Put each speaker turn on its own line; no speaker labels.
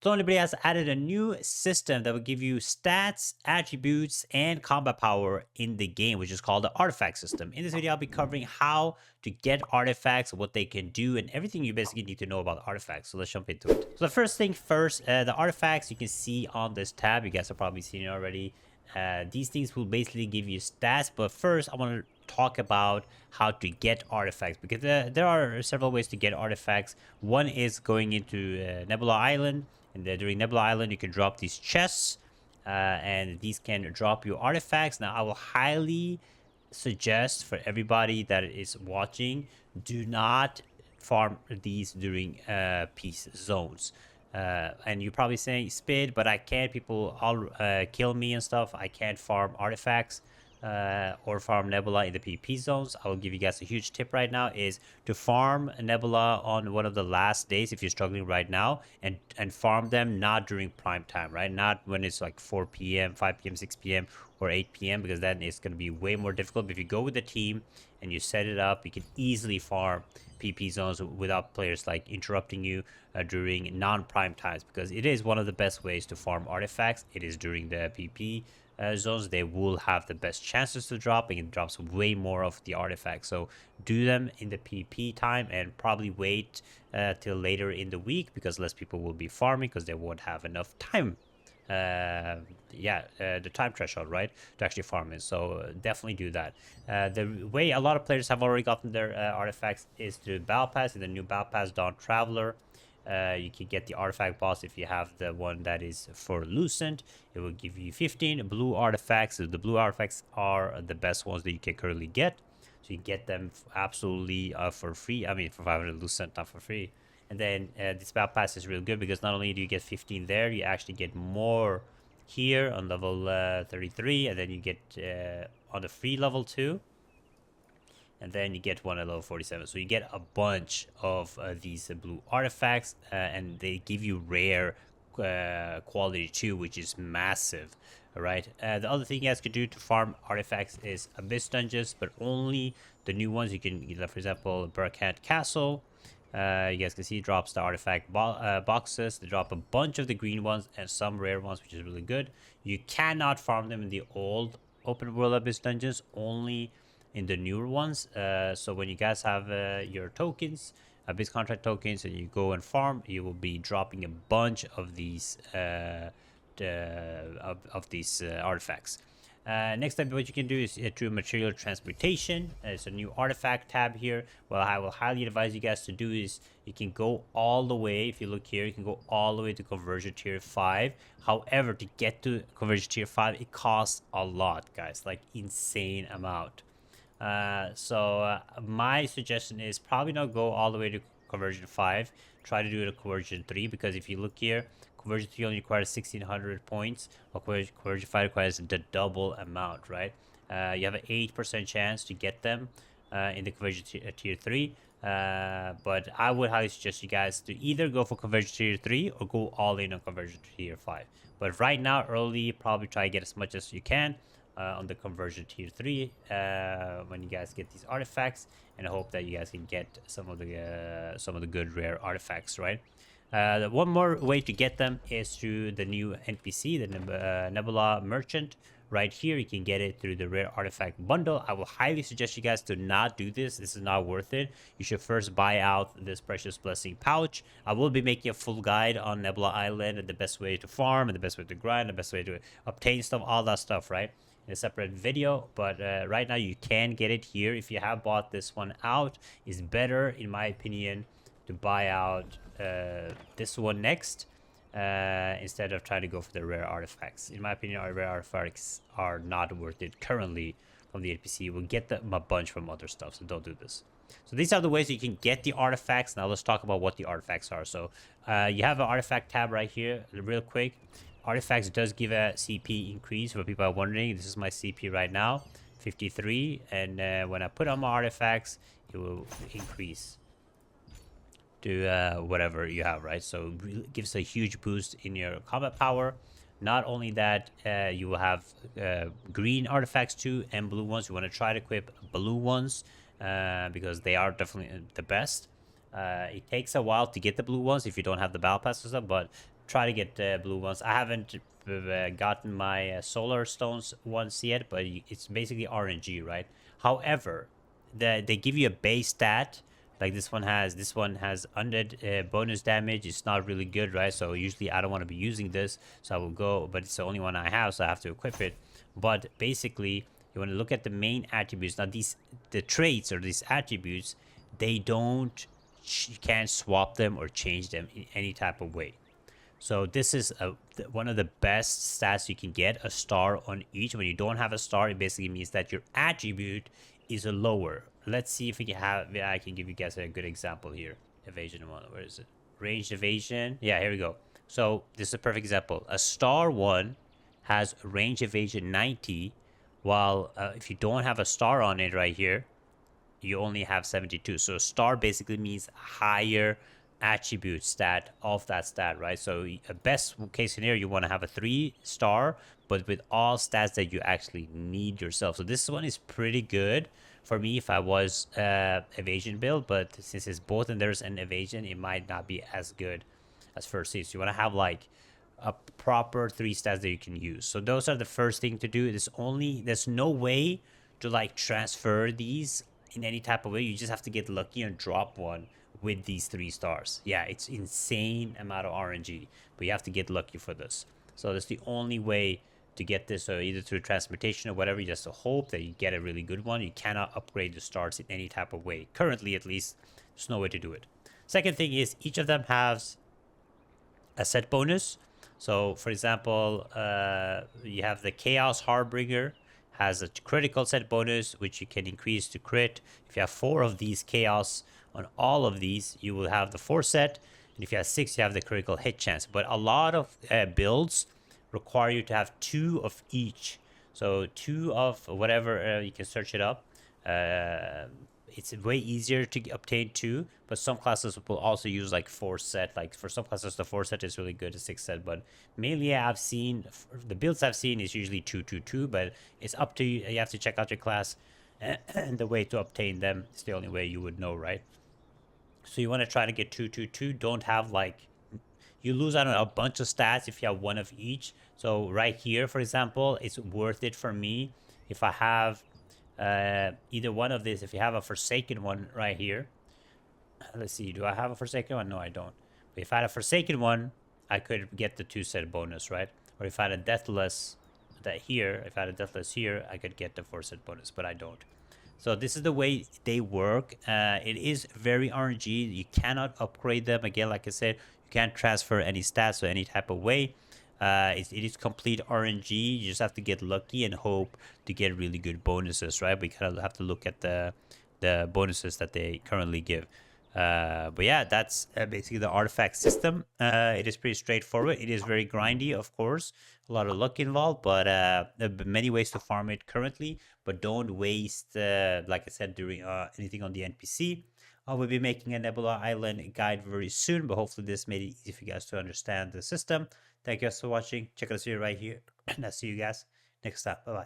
So Nebula has added a new system that will give you stats, attributes, and combat power in the game, which is called the artifact system. In this video, I'll be covering how to get artifacts, what they can do, and everything you basically need to know about artifacts. So let's jump into it. So the first thing first, the artifacts you can see on this tab. You guys have probably seen it already. These things will basically give you stats, but first I want to talk about how to get artifacts, because there are several ways to get artifacts. One is going into Nebula Island, and during Nebula Island you can drop these chests, and these can drop you artifacts. Now I will highly suggest for everybody that is watching, do not farm these during peace zones. And you're probably saying, Spid, but I can't, people all kill me and stuff, I can't farm artifacts or farm Nebula in the PvP zones. I will give you guys a huge tip right now, is to farm Nebula on one of the last days if you're struggling right now, and farm them not during prime time, right? Not when it's like 4 p.m., 5 p.m., 6 p.m., or 8 p.m., because then it's going to be way more difficult. But if you go with the team and you set it up, you can easily farm PP zones without players like interrupting you during non-prime times, because it is one of the best ways to farm artifacts. It is during the PP zones. They will have the best chances to drop, and it drops way more of the artifacts. So do them in the PP time, and probably wait till later in the week, because less people will be farming because they won't have enough time. The time threshold, right, to actually farm it. So definitely do that. The way a lot of players have already gotten their artifacts is through Battle Pass. In the new Battle Pass, Dawn Traveler, you can get the artifact boss if you have the one that is for Lucent. It will give you 15 blue artifacts. The blue artifacts are the best ones that you can currently get. So you get them absolutely for free. I mean, for 500 Lucent, not for free. And then this battle pass is real good, because not only do you get 15 there, you actually get more here on level 33, and then you get on the free level 2, and then you get one at level 47. So you get a bunch of these blue artifacts, and they give you rare quality too, which is massive. All right. The other thing you guys could do to farm artifacts is abyss dungeons, but only the new ones. You can, for example, Burkant Castle. You guys can see it drops the artifact boxes. They drop a bunch of the green ones and some rare ones, which is really good. You cannot farm them in the old open world abyss dungeons, only in the newer ones. So when you guys have your tokens, abyss contract tokens, and you go and farm, you will be dropping a bunch of these artifacts. Next up, what you can do is through material transportation. It's a new artifact tab here. What I will highly advise you guys to do is you can go all the way. If you look here, you can go all the way to conversion tier 5. However, to get to conversion tier 5, it costs a lot, guys, like insane amount. My suggestion is probably not go all the way to conversion 5. Try to do it at conversion 3, because if you look here, conversion 3 only requires 1600 points, while conversion 5 requires the double amount, right? You have an 8% chance to get them in the conversion tier 3. But I would highly suggest you guys to either go for conversion tier 3 or go all in on conversion tier 5. But right now, early, probably try to get as much as you can on the conversion tier 3 when you guys get these artifacts, and I hope that you guys can get some of the good rare artifacts, right? One more way to get them is through the new NPC, the Nebula Merchant. Right here, you can get it through the rare artifact bundle. I will highly suggest you guys to not do this. This is not worth it. You should first buy out this precious blessing pouch. I will be making a full guide on Nebula Island and the best way to farm, and the best way to grind, the best way to obtain stuff, all that stuff, right, in a separate video. But right now, you can get it here. If you have bought this one out, it's better, in my opinion, to buy out this one next, instead of trying to go for the rare artifacts. In my opinion, our rare artifacts are not worth it currently from the NPC. We'll get them a bunch from other stuff, so don't do this. So these are the ways you can get the artifacts. Now let's talk about what the artifacts are. So you have an artifact tab right here, real quick. Artifacts does give a CP increase, for people are wondering. This is my CP right now, 53, and when I put on my artifacts, it will increase to whatever you have, right? So it gives a huge boost in your combat power. Not only that, you will have green artifacts too, and blue ones. You want to try to equip blue ones because they are definitely the best. It takes a while to get the blue ones if you don't have the battle pass or stuff, but try to get the blue ones. I haven't gotten my solar stones ones yet, but it's basically RNG, right? However, they give you a base stat. Like this one has undead bonus damage. It's not really good, right? So usually I don't want to be using this, so I will go. But it's the only one I have, so I have to equip it. But basically, you want to look at the main attributes. Now the traits or these attributes, they don't, you can't swap them or change them in any type of way. So this is one of the best stats you can get, a star on each. When you don't have a star, it basically means that your attribute is a lower. Let's see if we can have, I can give you guys a good example here. Evasion one, where is it? Ranged evasion. Yeah, here we go. So this is a perfect example. A star one has range evasion 90, while if you don't have a star on it right here, you only have 72. So star basically means higher attribute stat of that stat, right? So a best case scenario, you want to have a 3-star, but with all stats that you actually need yourself. So this one is pretty good for me if I was evasion build, but since it's both and there's an evasion, it might not be as good as first seed. So you want to have like a proper 3 stats that you can use. So those are the first thing to do. There's no way to like transfer these in any type of way. You just have to get lucky and drop one with these 3 stars. Yeah, it's insane amount of RNG, but you have to get lucky for this. So that's the only way to get this. So either through transportation or whatever, you just hope that you get a really good one. You cannot upgrade the stars in any type of way. Currently, at least, there's no way to do it. Second thing is each of them has a set bonus. So for example, you have the Chaos Harbinger, has a critical set bonus, which you can increase to crit. If you have 4 of these Chaos on all of these, you will have the 4 set. And if you have 6, you have the critical hit chance. But a lot of builds require you to have 2 of each. So 2 of whatever, you can search it up. It's way easier to obtain 2, but some classes will also use like 4 set. Like for some classes, the 4 set is really good, the 6 set. But mainly, I've seen the builds I've seen is usually 2, 2, 2. But it's up to you. You have to check out your class, and the way to obtain them is the only way you would know, right? So you want to try to get 2, 2, 2. Don't have like, you lose out on a bunch of stats if you have 1 of each. So right here, for example, it's worth it for me if I have either one of these. If you have a Forsaken one right here, let's see, do I have a Forsaken one? No, I don't. But if I had a Forsaken one, I could get the 2 set bonus, right? Or if I had a Deathless if I had a Deathless here, I could get the 4 set bonus, but I don't. So this is the way they work. It is very RNG. You cannot upgrade them. Again, like I said, you can't transfer any stats or any type of way. It is complete RNG. You just have to get lucky and hope to get really good bonuses, right? We kind of have to look at the bonuses that they currently give. But yeah, that's basically the artifact system. It is pretty straightforward. It is very grindy, of course, a lot of luck involved, but there are many ways to farm it currently. But don't waste, like I said, during anything on the NPC. I will be making a Nebula Island guide very soon, but hopefully this made it easy for you guys to understand the system. Thank you guys for watching. Check out this video right here, and I'll see you guys next time. Bye bye.